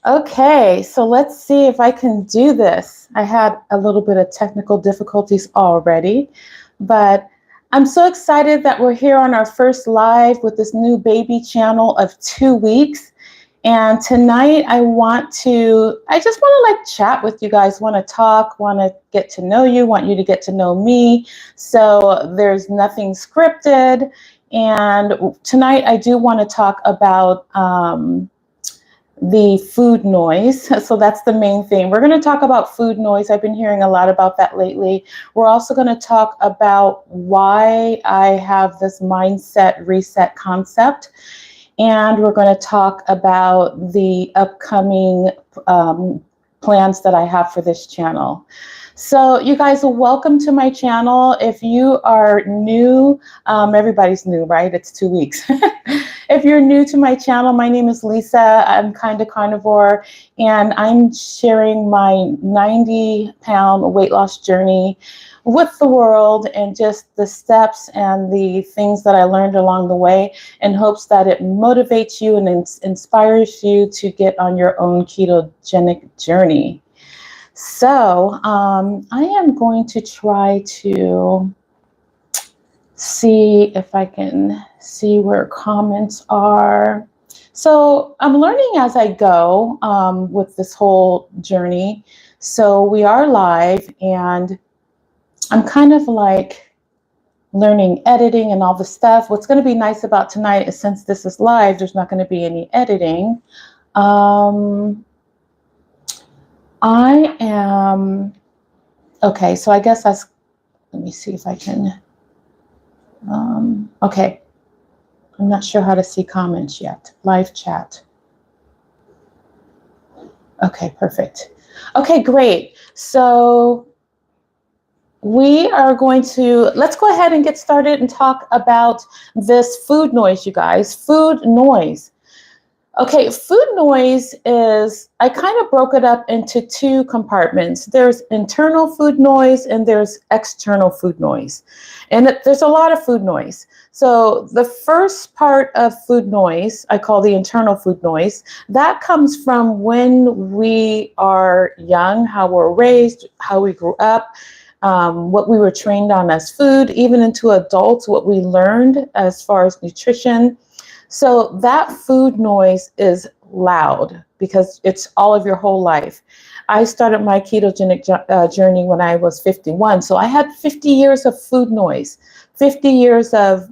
Okay, so let's see if I can do this. I had a little bit of technical difficulties already, but I'm so excited that we're here on our first live with this new baby channel of 2 weeks. And tonight I just want to like chat with you guys, want to talk, want to get to know you, want you to get to know me. So there's nothing scripted. And tonight I do want to talk about, the food noise. So that's the main thing. We're going to talk about food noise. I've been hearing a lot about that lately. We're also going to talk about why I have this mindset reset concept. And we're going to talk about the upcoming plans that I have for this channel. So you guys, welcome to my channel. If you are new, everybody's new, right? It's 2 weeks. If you're new to my channel, my name is Lisa. I'm Kinda Karnivore, and I'm sharing my 90-pound weight loss journey with the world and just the steps and the things that I learned along the way in hopes that it motivates you and inspires you to get on your own ketogenic journey. So I am going to try to see if I can see where comments are. So I'm learning as I go with this whole journey. So we are live, and I'm kind of like learning editing and all the stuff. What's going to be nice about tonight is since this is live, there's not going to be any editing. I am, okay, so I guess let me see if I can, okay. I'm not sure how to see comments yet. Live chat. Okay, perfect. Okay, great. So let's go ahead and get started and talk about this food noise, you guys. Food noise. Okay, food noise is, I kind of broke it up into two compartments. There's internal food noise and there's external food noise. And there's a lot of food noise. So the first part of food noise, I call the internal food noise, that comes from when we are young, how we're raised, how we grew up, what we were trained on as food, even into adults, what we learned as far as nutrition. So that food noise is loud because it's all of your whole life. I started my ketogenic journey when I was 51. So I had 50 years of food noise, 50 years of,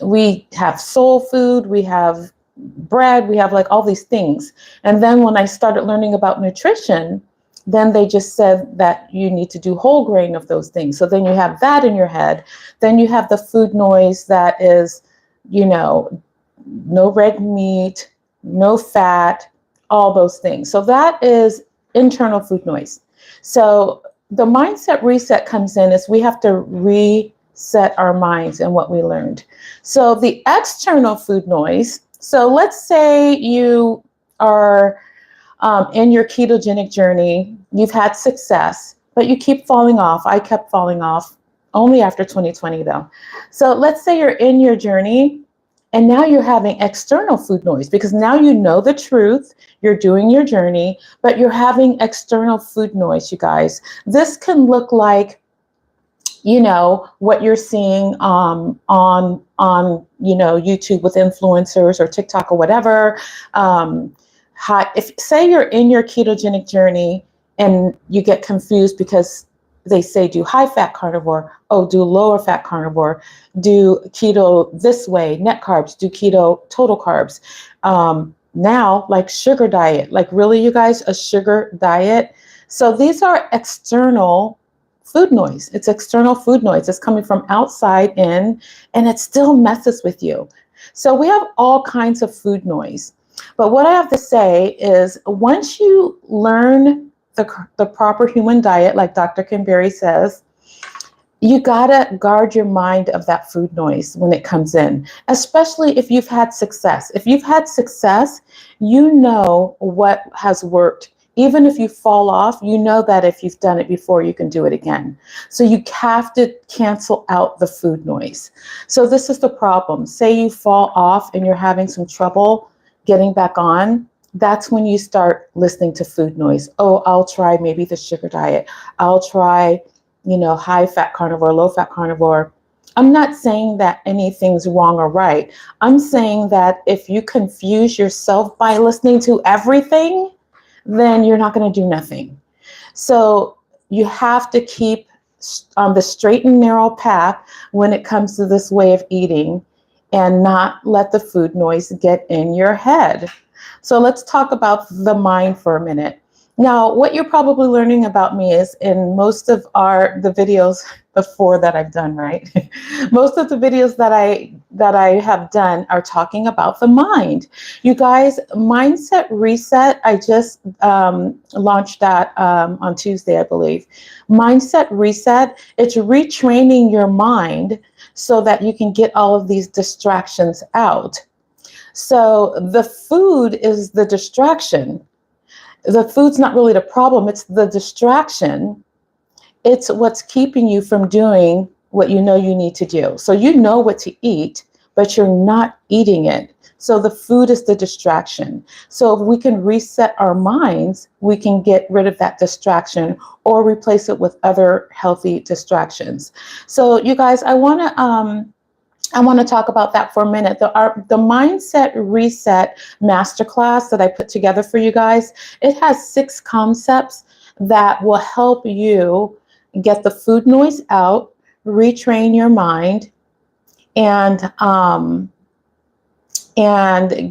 we have soul food, we have bread, we have like all these things. And then when I started learning about nutrition, then they just said that you need to do whole grain of those things. So then you have that in your head. Then you have the food noise that is, no red meat, no fat, all those things. So that is internal food noise. So the mindset reset comes in is we have to reset our minds and what we learned. So the external food noise. So let's say you are in your ketogenic journey, you've had success, but you keep falling off. I kept falling off. Only after 2020 though. So let's say you're in your journey and now you're having external food noise because now you know the truth, you're doing your journey, but you're having external food noise, you guys. This can look like, what you're seeing on YouTube with influencers or TikTok or whatever. If say you're in your ketogenic journey and you get confused because they say do high fat carnivore, do lower fat carnivore, do keto this way, net carbs, do keto total carbs. Now, like sugar diet, like really you guys, a sugar diet. So these are external food noise. It's external food noise. It's coming from outside in, and it still messes with you. So we have all kinds of food noise. But what I have to say is once you learn the proper human diet, like Dr. Kimberly says, you gotta guard your mind of that food noise when it comes in, especially if you've had success. If you've had success, you know what has worked. Even if you fall off, you know that if you've done it before, you can do it again. So you have to cancel out the food noise. So this is the problem. Say you fall off and you're having some trouble getting back on. that's when you start listening to food noise. Oh, I'll try maybe the sugar diet. I'll try, high fat carnivore, low fat carnivore. I'm not saying that anything's wrong or right. I'm saying that if you confuse yourself by listening to everything, then you're not going to do nothing. So you have to keep on the straight and narrow path when it comes to this way of eating and not let the food noise get in your head. So let's talk about the mind for a minute. Now, what you're probably learning about me is in most of the videos before that I've done, right? Most of the videos that I have done are talking about the mind. You guys, Mindset Reset, I just launched that on Tuesday, I believe. Mindset Reset, it's retraining your mind so that you can get all of these distractions out. So the food is the distraction. The food's not really the problem, it's the distraction. It's what's keeping you from doing what you know you need to do. So you know what to eat, but you're not eating it. So the food is the distraction. So if we can reset our minds, we can get rid of that distraction or replace it with other healthy distractions. So you guys, I want to talk about that for a minute. The Mindset Reset Masterclass that I put together for you guys, it has 6 concepts that will help you get the food noise out, retrain your mind, and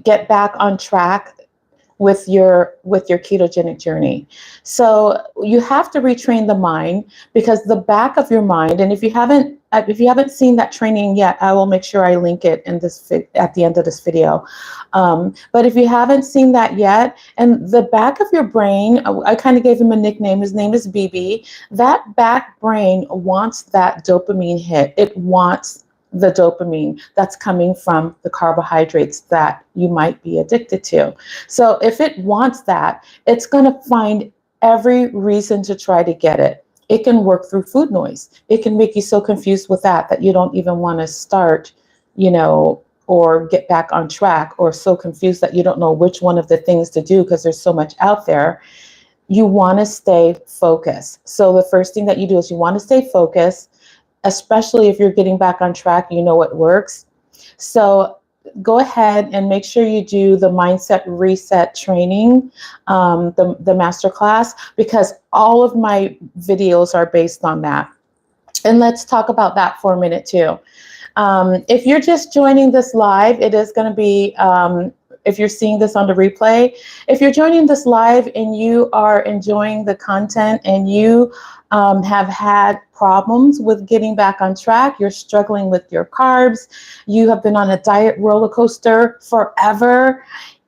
get back on track with your ketogenic journey. So you have to retrain the mind, because the back of your mind, and if you haven't seen that training yet, I will make sure I link it in this at the end of this video. But if you haven't seen that yet, and the back of your brain, I kind of gave him a nickname. His name is BB. That back brain wants that dopamine hit. It wants the dopamine that's coming from the carbohydrates that you might be addicted to. So if it wants that, it's going to find every reason to try to get it. It can work through food noise. It can make you so confused with that you don't even want to start, or get back on track, or so confused that you don't know which one of the things to do because there's so much out there. You want to stay focused. So the first thing that you do is you want to stay focused, especially if you're getting back on track, you know what works. So go ahead and make sure you do the Mindset Reset training, the masterclass, because all of my videos are based on that. And let's talk about that for a minute too. If you're just joining this live, it is going to be, if you're seeing this on the replay, if you're joining this live and you are enjoying the content and you have had problems with getting back on track, you're struggling with your carbs, you have been on a diet roller coaster forever,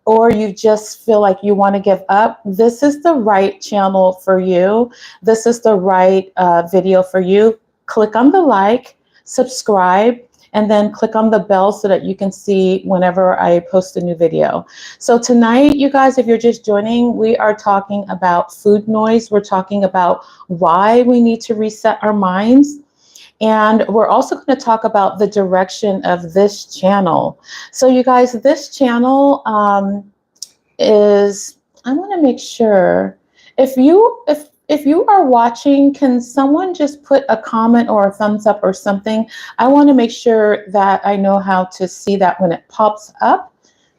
or you just feel like you want to give up, this is the right channel for you. This is the right video for you. Click on the like, subscribe, and then click on the bell so that you can see whenever I post a new video. So tonight, you guys, if you're just joining, we are talking about food noise. We're talking about why we need to reset our minds. And we're also going to talk about the direction of this channel. So you guys, this channel is, I want to make sure, if you are watching, can someone just put a comment or a thumbs up or something? I want to make sure that I know how to see that when it pops up.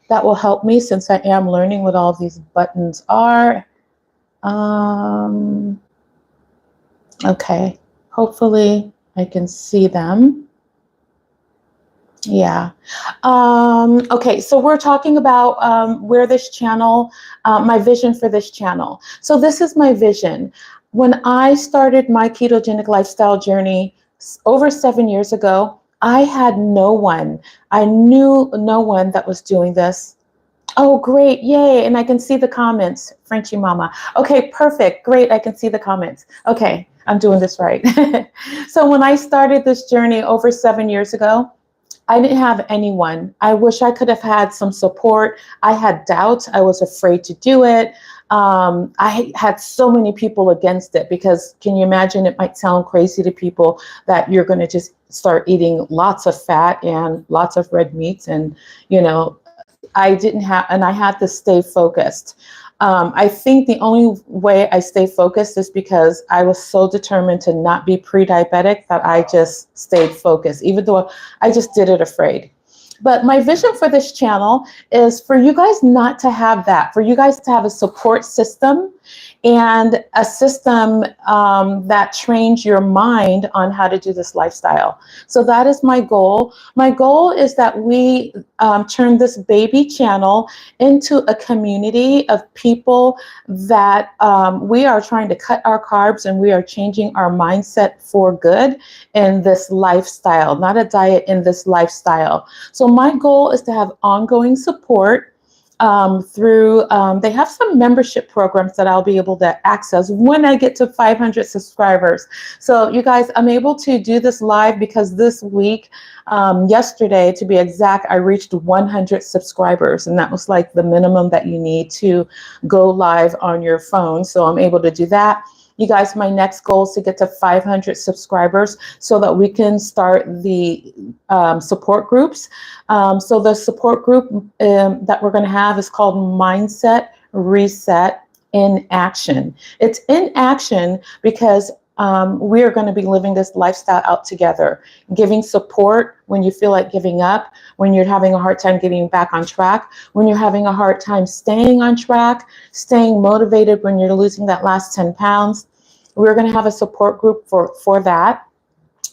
That will help me, since I am learning what all these buttons are. Okay, hopefully I can see them. Yeah. Okay, so we're talking about where this channel, my vision for this channel. So this is my vision. When I started my ketogenic lifestyle journey over 7 years ago, I had no one. I knew no one that was doing this. Oh, great. Yay. And I can see the comments. Frenchy Mama. Okay, perfect. Great. I can see the comments. Okay, I'm doing this right. So when I started this journey over 7 years ago, I didn't have anyone. I wish I could have had some support. I had doubts. I was afraid to do it. I had so many people against it, because can you imagine, it might sound crazy to people that you're going to just start eating lots of fat and lots of red meats and, I didn't have, and I had to stay focused. I think the only way I stay focused is because I was so determined to not be pre-diabetic that I just stayed focused, even though I just did it afraid. But my vision for this channel is for you guys not to have that, for you guys to have a support system and a system that trains your mind on how to do this lifestyle. So that is my goal. My goal is that we turn this baby channel into a community of people that we are trying to cut our carbs and we are changing our mindset for good in this lifestyle, not a diet, in this lifestyle. So my goal is to have ongoing support through, they have some membership programs that I'll be able to access when I get to 500 subscribers. So you guys, I'm able to do this live because this week, yesterday to be exact, I reached 100 subscribers, and that was like the minimum that you need to go live on your phone. So I'm able to do that. You guys, my next goal is to get to 500 subscribers so that we can start the support groups. So the support group that we're going to have is called Mindset Reset in Action. It's in action because we are going to be living this lifestyle out together, giving support when you feel like giving up, when you're having a hard time getting back on track, when you're having a hard time staying on track, staying motivated when you're losing that last 10 pounds. We're going to have a support group for that.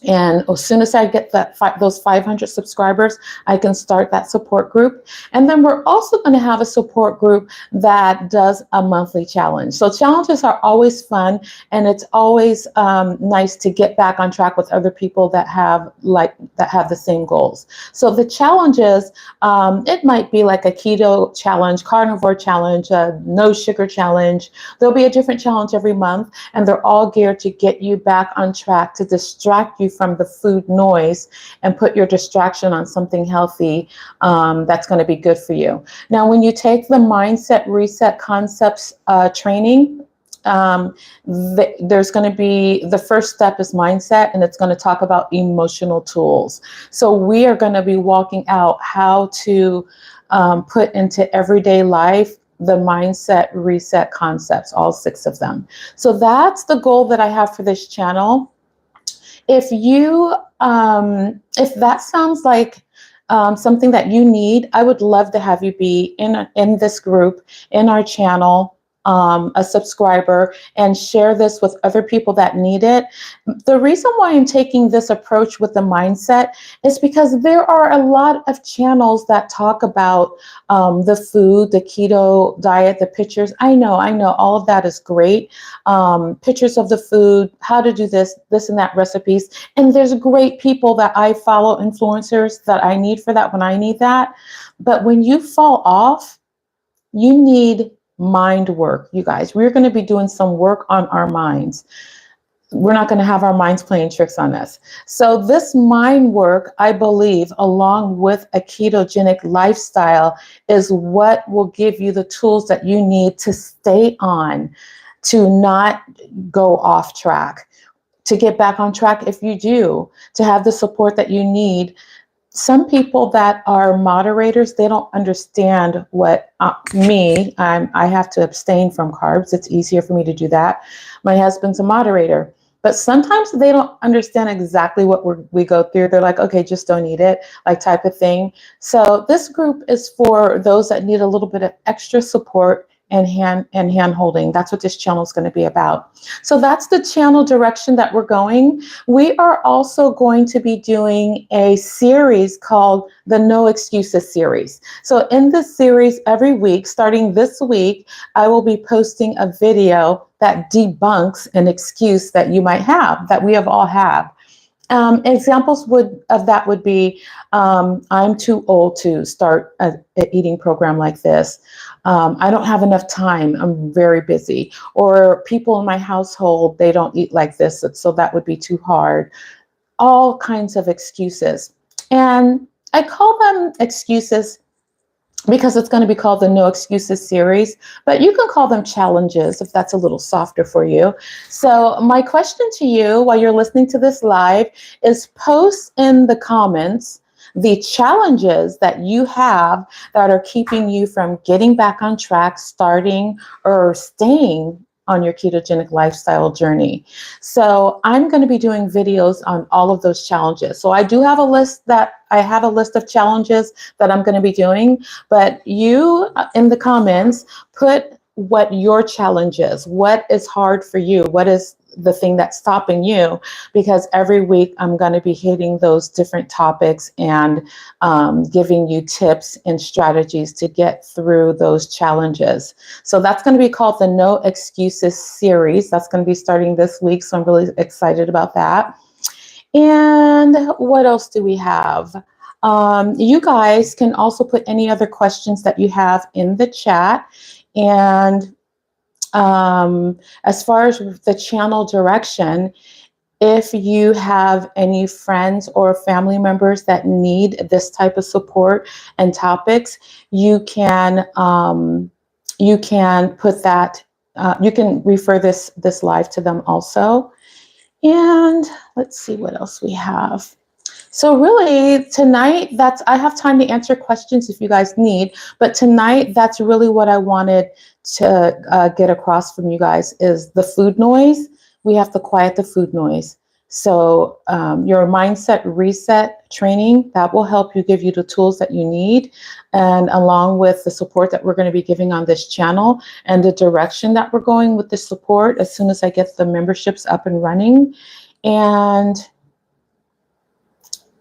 And as soon as I get those 500 subscribers, I can start that support group. And then we're also going to have a support group that does a monthly challenge. So challenges are always fun, and it's always nice to get back on track with other people that have the same goals. So the challenges, it might be like a keto challenge, carnivore challenge, a no sugar challenge. There'll be a different challenge every month, and they're all geared to get you back on track, to distract you from the food noise and put your distraction on something healthy that's going to be good for you. Now, when you take the Mindset Reset Concepts training, there's going to be, the first step is mindset, and it's going to talk about emotional tools. So we are going to be walking out how to put into everyday life the Mindset Reset Concepts, all 6 of them. So that's the goal that I have for this channel. If you, if that sounds like something that you need, I would love to have you be in this group, in our channel, a subscriber, and share this with other people that need it. The reason why I'm taking this approach with the mindset is because there are a lot of channels that talk about the food, the keto diet, the pictures. I know, all of that is great. Pictures of the food, how to do this and that recipes. And there's great people that I follow, influencers that I need for that when I need that. But when you fall off, you need mind work, you guys. We're going to be doing some work on our minds. We're not going to have our minds playing tricks on us. So this mind work, I believe, along with a ketogenic lifestyle, is what will give you the tools that you need to stay on, to not go off track, to get back on track if you do, to have the support that you need. Some people that are moderators, they don't understand what I have to abstain from carbs. It's easier for me to do that. My husband's a moderator, but sometimes they don't understand exactly what we go through. They're like, okay, just don't eat it, like type of thing. So this group is for those that need a little bit of extra support and hand holding. That's what this channel is going to be about. So that's the channel direction that we're going. We are also going to be doing a series called the No Excuses series. So in this series, every week, starting this week, I will be posting a video that debunks an excuse that you might have, that we have all have. Examples of that would be, I'm too old to start an eating program like this. I don't have enough time. I'm very busy. Or people in my household, they don't eat like this, so that would be too hard. All kinds of excuses. And I call them excuses because it's going to be called the No Excuses series, but you can call them challenges if that's a little softer for you. So my question to you while you're listening to this live is post in the comments the challenges that you have that are keeping you from getting back on track, starting or staying on your ketogenic lifestyle journey. So I'm going to be doing videos on all of those challenges. So I do have a list of challenges that I'm going to be doing, but you in the comments, put what your challenge is. What is hard for you? What is the thing that's stopping you? Because every week I'm going to be hitting those different topics and giving you tips and strategies to get through those challenges. So that's going to be called the No Excuses series. That's going to be starting this week. So I'm really excited about that. And what else do we have? You guys can also put any other questions that you have in the chat. And as far as the channel direction, if you have any friends or family members that need this type of support and topics, you can put that, you can refer this live to them also. And let's see what else we have. So really tonight, I have time to answer questions if you guys need, but tonight that's really what I wanted to get across from you guys is the food noise. We have to quiet the food noise. So your mindset reset training, that will help you, give you the tools that you need, and along with the support that we're going to be giving on this channel and the direction that we're going with the support as soon as I get the memberships up and running. And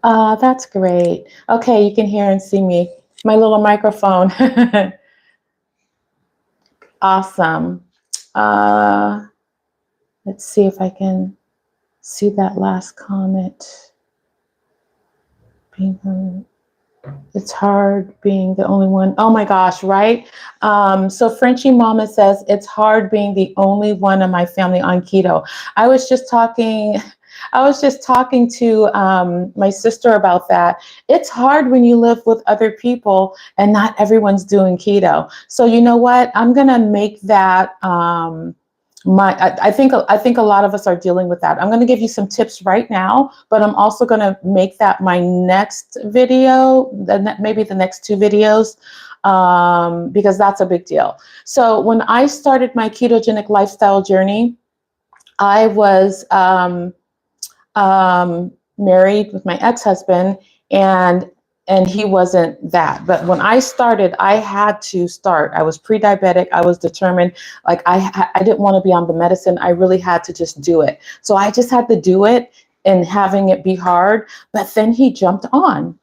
that's great. Okay, you can hear and see me. My little microphone. Awesome. Let's see if I can see that last comment. It's hard being the only one. Oh my gosh, right? So Frenchie Mama says, it's hard being the only one in my family on keto. I was just talking to my sister about that. It's hard when you live with other people and not everyone's doing keto. So you know what? I'm gonna make that I think a lot of us are dealing with that. I'm going to give you some tips right now, but I'm also going to make that my next video, maybe the next 2 videos, because that's a big deal. So when I started my ketogenic lifestyle journey, I was married with my ex-husband, and he wasn't that. But when I started, I had to start. I was pre-diabetic. I was determined. Like I didn't want to be on the medicine. I really had to just do it. So I just had to do it, and having it be hard. But then he jumped on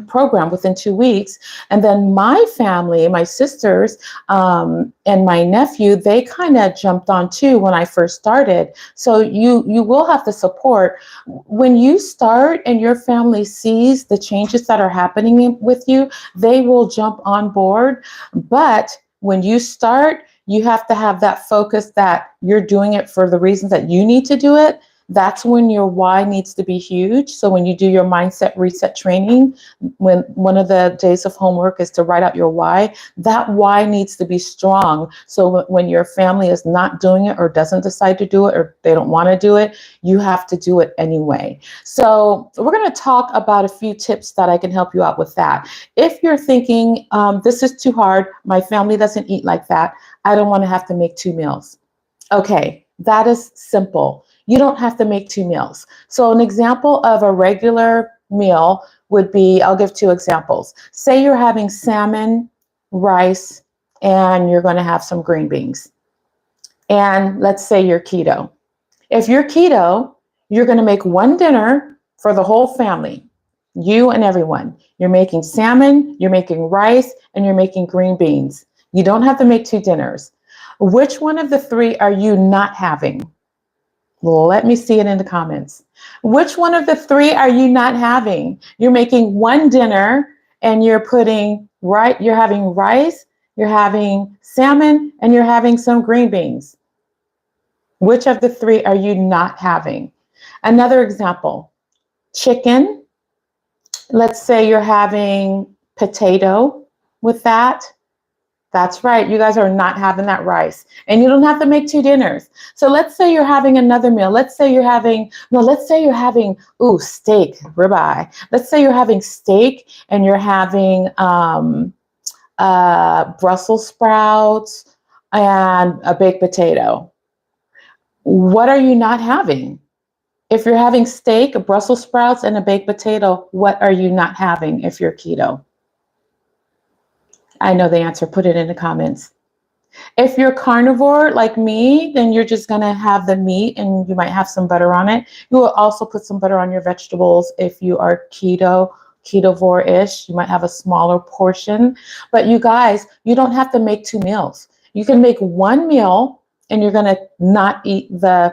program within 2 weeks. And then my family, my sisters, and my nephew, they kind of jumped on too when I first started. So you will have the support. When you start and your family sees the changes that are happening with you, they will jump on board. But when you start, you have to have that focus that you're doing it for the reasons that you need to do it. That's when your why needs to be huge. So when you do your mindset reset training, when one of the days of homework is to write out your why, that why needs to be strong. So when your family is not doing it or doesn't decide to do it or they don't want to do it, you have to do it anyway. So we're going to talk about a few tips that I can help you out with that. If you're thinking, this is too hard, my family doesn't eat like that, I don't want to have to make 2 meals. Okay, that is simple. You don't have to make 2 meals. So an example of a regular meal would be, I'll give 2 examples. Say you're having salmon, rice, and you're going to have some green beans. And let's say you're keto. If you're keto, you're going to make 1 dinner for the whole family, you and everyone. You're making salmon, you're making rice, and you're making green beans. You don't have to make 2 dinners. Which one of the 3 are you not having? Let me see it in the comments. Which one of the 3 are you not having? You're making 1 dinner and you're having rice, you're having salmon, and you're having some green beans. Which of the 3 are you not having? Another example, chicken. Let's say you're having potato with that. That's right. You guys are not having that rice. And you don't have to make two dinners. So let's say you're having another meal. Let's say you're having, no, let's say you're having, ooh, steak, ribeye. Let's say you're having steak and you're having Brussels sprouts and a baked potato. What are you not having? If you're having steak, Brussels sprouts, and a baked potato, what are you not having if you're keto? I know the answer. Put it in the comments. If you're carnivore like me, then you're just going to have the meat and you might have some butter on it. You will also put some butter on your vegetables. If you are ketovore-ish, you might have a smaller portion. But you guys, you don't have to make two meals. You can make one meal and you're going to not eat the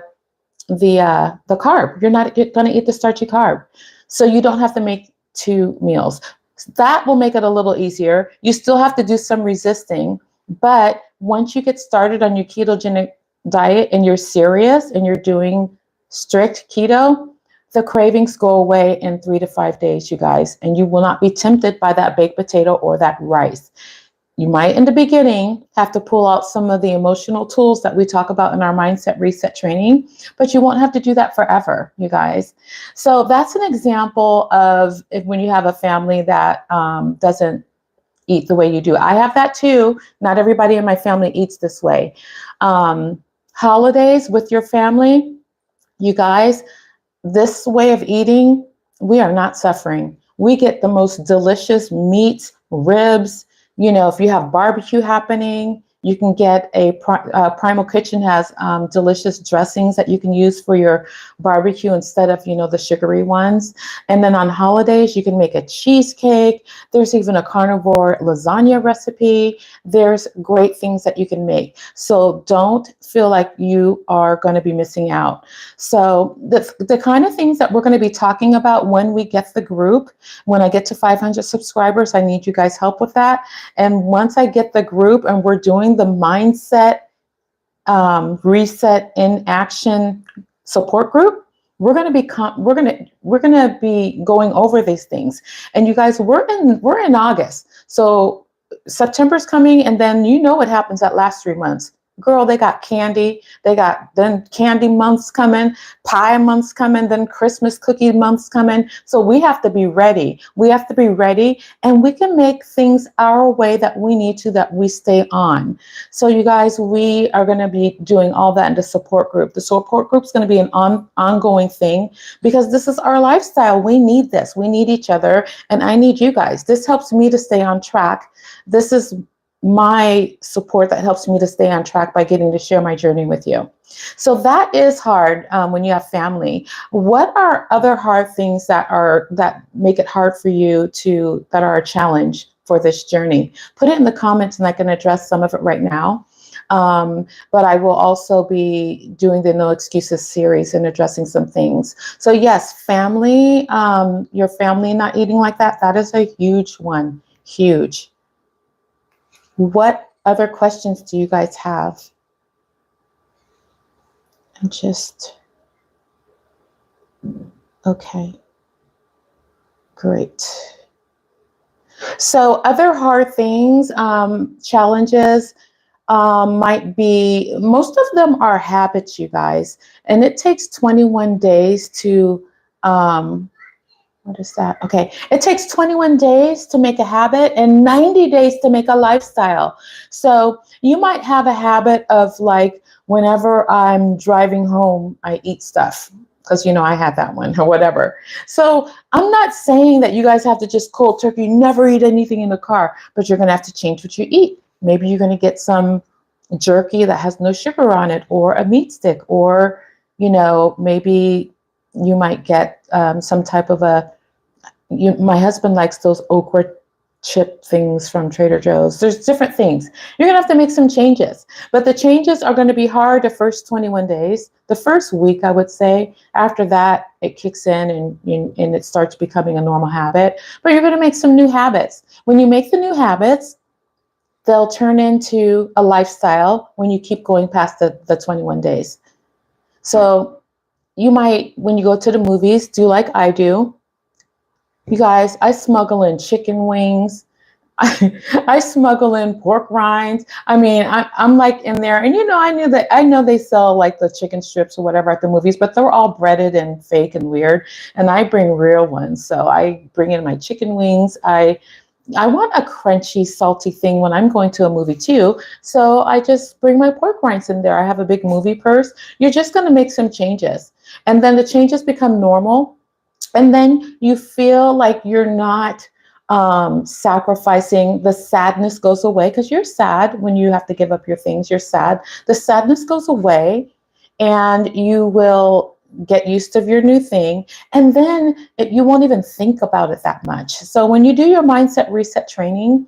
carb. You're not going to eat the starchy carb. So you don't have to make two meals. That will make it a little easier. You still have to do some resisting, but once you get started on your ketogenic diet and you're serious and you're doing strict keto, the cravings go away in 3 to 5 days, you guys, and you will not be tempted by that baked potato or that rice. You might, in the beginning, have to pull out some of the emotional tools that we talk about in our mindset reset training, but you won't have to do that forever, you guys. So that's an example of when you have a family that doesn't eat the way you do. I have that too. Not everybody in my family eats this way. Holidays with your family, you guys, this way of eating, we are not suffering. We get the most delicious meats, ribs. You know, if you have barbecue happening, you can get Primal Kitchen has delicious dressings that you can use for your barbecue instead of, the sugary ones. And then on holidays, you can make a cheesecake. There's even a carnivore lasagna recipe. There's great things that you can make. So don't feel like you are going to be missing out. So the kind of things that we're going to be talking about when we get the group, when I get to 500 subscribers, I need you guys' help with that. And once I get the group and we're doing the mindset reset in action support group, we're going to be going over these things. And you guys, we're in August, so September's coming, and then what happens that last 3 months. Girl, they got candy. They got then candy months coming, pie months coming, then Christmas cookie months coming. So we have to be ready. We have to be ready, and we can make things our way that we need to, that we stay on. So you guys, we are going to be doing all that in the support group. The support group is going to be an ongoing thing because this is our lifestyle. We need this. We need each other, and I need you guys. This helps me to stay on track. This is my support that helps me to stay on track by getting to share my journey with you. So that is hard when you have family. What are other hard things that make it hard for you that are a challenge for this journey? Put it in the comments and I can address some of it right now. But I will also be doing the No Excuses series and addressing some things. So yes, family, your family not eating like that is a huge one, huge. What other questions do you guys have? Okay, great. So other hard things, challenges might be, most of them are habits, you guys, and it takes 21 days to, what is that? Okay. It takes 21 days to make a habit and 90 days to make a lifestyle. So you might have a habit of like, whenever I'm driving home, I eat stuff because, I had that one or whatever. So I'm not saying that you guys have to just cold turkey, never eat anything in the car, but you're going to have to change what you eat. Maybe you're going to get some jerky that has no sugar on it, or a meat stick, or, maybe you might get some type of my husband likes those okra chip things from Trader Joe's. There's different things. You're going to have to make some changes, but the changes are going to be hard the first 21 days, the first week, I would say. After that, it kicks in and it starts becoming a normal habit, but you're going to make some new habits. When you make the new habits, they'll turn into a lifestyle when you keep going past the 21 days. So you might, when you go to the movies, do like I do. You guys, I smuggle in chicken wings. I smuggle in pork rinds. I mean, I'm like in there, and I know they sell like the chicken strips or whatever at the movies, but they're all breaded and fake and weird. And I bring real ones. So I bring in my chicken wings. I want a crunchy, salty thing when I'm going to a movie too. So I just bring my pork rinds in there. I have a big movie purse. You're just going to make some changes. And then the changes become normal. And then you feel like you're not sacrificing. The sadness goes away because you're sad when you have to give up your things. You're sad. The sadness goes away and you will get used to your new thing. And then you won't even think about it that much. So when you do your mindset reset training,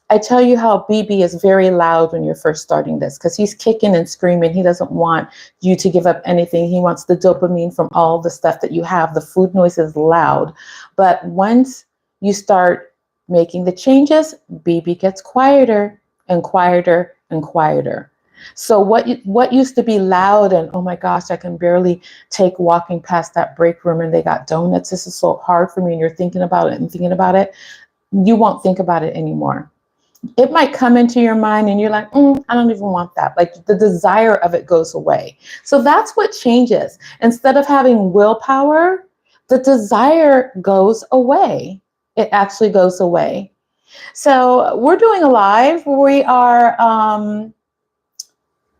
I tell you how BB is very loud when you're first starting this because he's kicking and screaming. He doesn't want you to give up anything. He wants the dopamine from all the stuff that you have. The food noise is loud. But once you start making the changes, BB gets quieter and quieter and quieter. So what used to be loud and, oh my gosh, I can barely take walking past that break room and they got donuts. This is so hard for me. And you're thinking about it and thinking about it. You won't think about it anymore. It might come into your mind and you're like, I don't even want that. Like the desire of it goes away. So that's what changes. Instead of having willpower, the desire goes away. It actually goes away. So we're doing a live. We are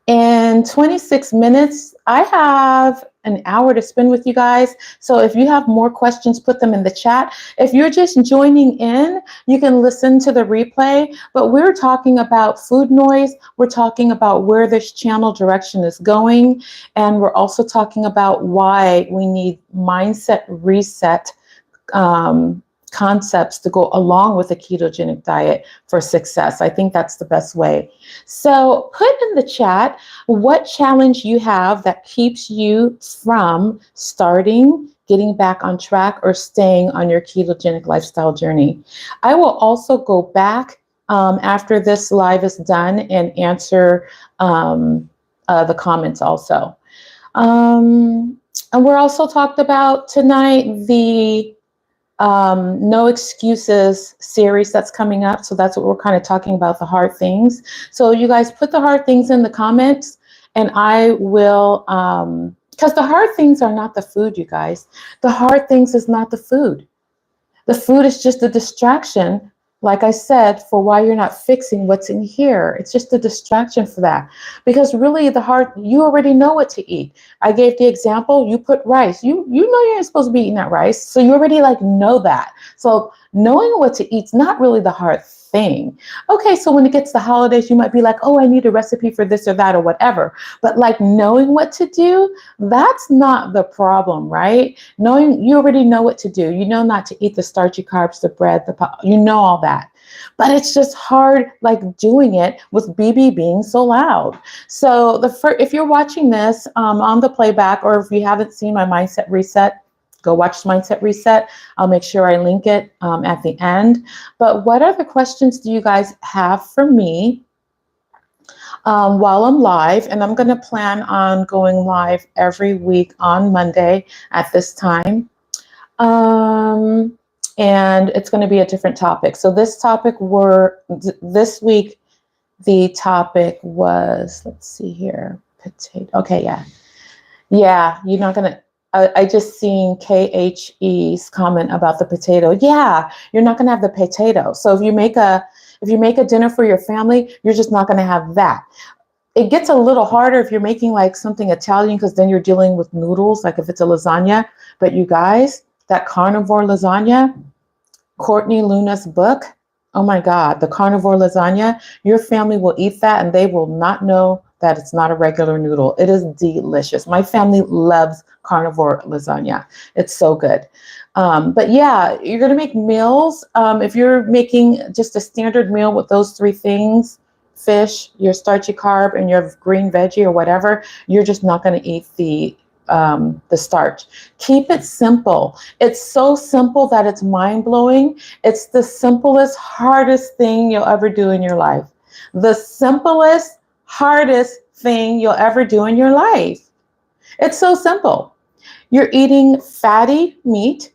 in 26 minutes. I have an hour to spend with you guys. So if you have more questions, put them in the chat. If you're just joining in, you can listen to the replay. But we're talking about food noise. We're talking about where this channel direction is going. And we're also talking about why we need mindset reset concepts to go along with a ketogenic diet for success. I think that's the best way. So put in the chat what challenge you have that keeps you from starting, getting back on track, or staying on your ketogenic lifestyle journey. I will also go back after this live is done and answer the comments also. And we're also talked about tonight the no excuses series that's coming up. So that's what we're kind of talking about, the hard things. So you guys put the hard things in the comments and I will, because the hard things are not the food, you guys. The hard things is not the food. The food is just a distraction, like I said, for why you're not fixing what's in here. It's just a distraction for that. Because really you already know what to eat. I gave the example, you put rice. You know you're not supposed to be eating that rice. So you already know that. So knowing what to eat's not really the hard thing. Okay, so when it gets to the holidays, you might be like, oh, I need a recipe for this or that or whatever. But knowing what to do, that's not the problem, right? Knowing, you already know what to do. You know not to eat the starchy carbs, the bread, you know all that. But it's just hard doing it with BB being so loud. So if you're watching this on the playback, or if you haven't seen my Mindset Reset, go watch Mindset Reset. I'll make sure I link it at the end. But what other questions do you guys have for me while I'm live? And I'm going to plan on going live every week on Monday at this time. And it's going to be a different topic. So this week, the topic was, let's see here, potato. Okay, yeah. Yeah, you're not going to, I just seen KHE's comment about the potato. Yeah, you're not going to have the potato. So if you make a dinner for your family, you're just not going to have that. It gets a little harder if you're making something Italian, because then you're dealing with noodles, like if it's a lasagna. But you guys, that carnivore lasagna, Courtney Luna's book, oh my God, the carnivore lasagna, your family will eat that and they will not know that it's not a regular noodle. It is delicious. My family loves carnivore lasagna. It's so good. But yeah, you're going to make meals. If you're making just a standard meal with those three things, fish, your starchy carb, and your green veggie or whatever, you're just not going to eat the starch. Keep it simple. It's so simple that it's mind-blowing. It's the simplest, hardest thing you'll ever do in your life. The simplest, hardest thing you'll ever do in your life. It's so simple. You're eating fatty meat,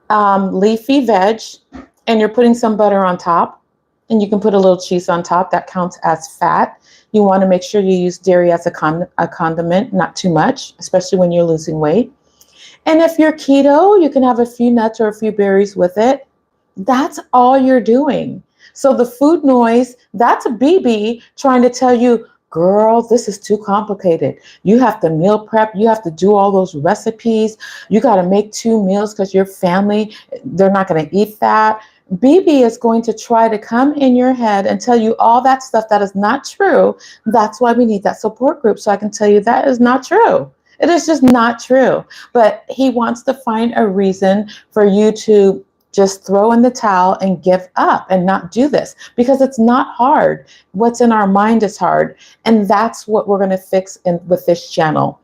leafy veg, and you're putting some butter on top, and you can put a little cheese on top, that counts as fat. You want to make sure you use dairy as a condiment, not too much, especially when you're losing weight. And if you're keto, you can have a few nuts or a few berries with it. That's all you're doing. So the food noise, that's a BB trying to tell you, girl, this is too complicated. You have to meal prep. You have to do all those recipes. You got to make 2 meals because your family, they're not going to eat that. BB is going to try to come in your head and tell you all that stuff that is not true. That's why we need that support group. So I can tell you that is not true. It is just not true. But he wants to find a reason for you to just throw in the towel and give up and not do this, because it's not hard. What's in our mind is hard. And that's what we're going to fix with this channel.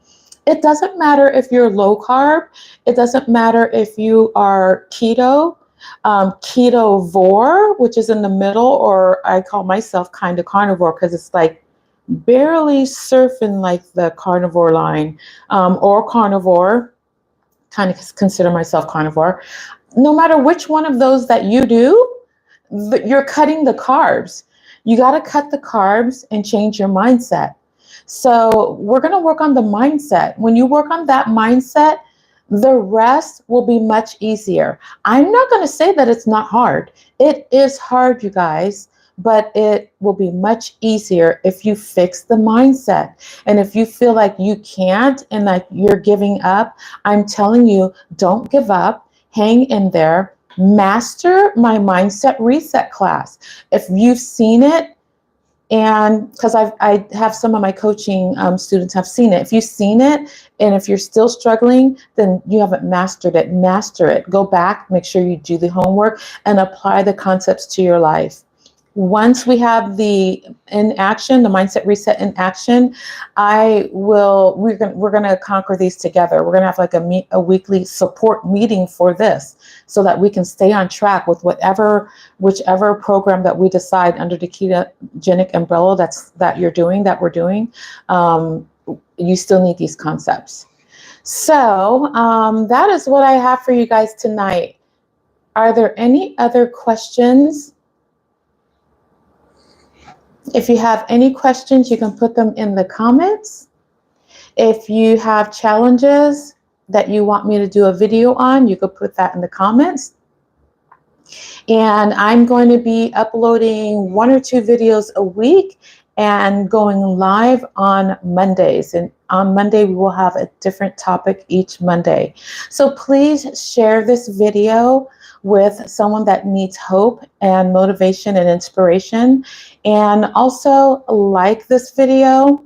It doesn't matter if you're low carb. It doesn't matter if you are keto, ketovore, which is in the middle, or I call myself Kinda Karnivore because it's like barely surfing like the carnivore line, or carnivore, kind of consider myself carnivore. No matter which one of those that you do, you're cutting the carbs. You got to cut the carbs and change your mindset. So we're going to work on the mindset. When you work on that mindset, the rest will be much easier. I'm not going to say that it's not hard. It is hard, you guys, but it will be much easier if you fix the mindset. And if you feel like you can't and like you're giving up, I'm telling you, don't give up. Hang in there. Master my mindset reset class. If you've seen it, and because I have some of my coaching students have seen it. If you've seen it, and if you're still struggling, then you haven't mastered it. Master it. Go back, make sure you do the homework, and apply the concepts to your life. Once we have the in action, the mindset reset in action, we're going to conquer these together. We're going to have like a weekly support meeting for this so that we can stay on track with whichever program that we decide under the ketogenic umbrella that we're doing. You still need these concepts. So that is what I have for you guys tonight. Are there any other questions? If you have any questions, you can put them in the comments. If you have challenges that you want me to do a video on, you could put that in the comments. And I'm going to be uploading 1 or 2 videos a week and going live on Mondays. And on Monday, we will have a different topic each Monday. So please share this video with someone that needs hope and motivation and inspiration. And also like this video.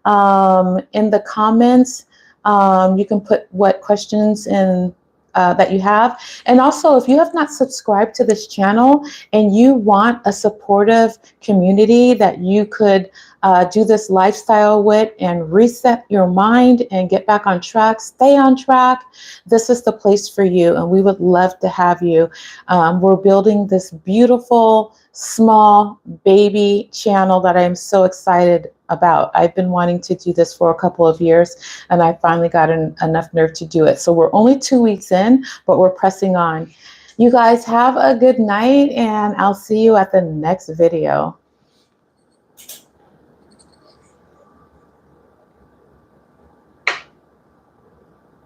In the comments, you can put what questions that you have. And also, if you have not subscribed to this channel and you want a supportive community that you could do this lifestyle with and reset your mind and get back on track, stay on track, this is the place for you. And we would love to have you. We're building this beautiful, small baby channel that I'm so excited about. I've been wanting to do this for a couple of years, and I finally got enough nerve to do it. So we're only 2 weeks in, but we're pressing on. You guys have a good night, and I'll see you at the next video.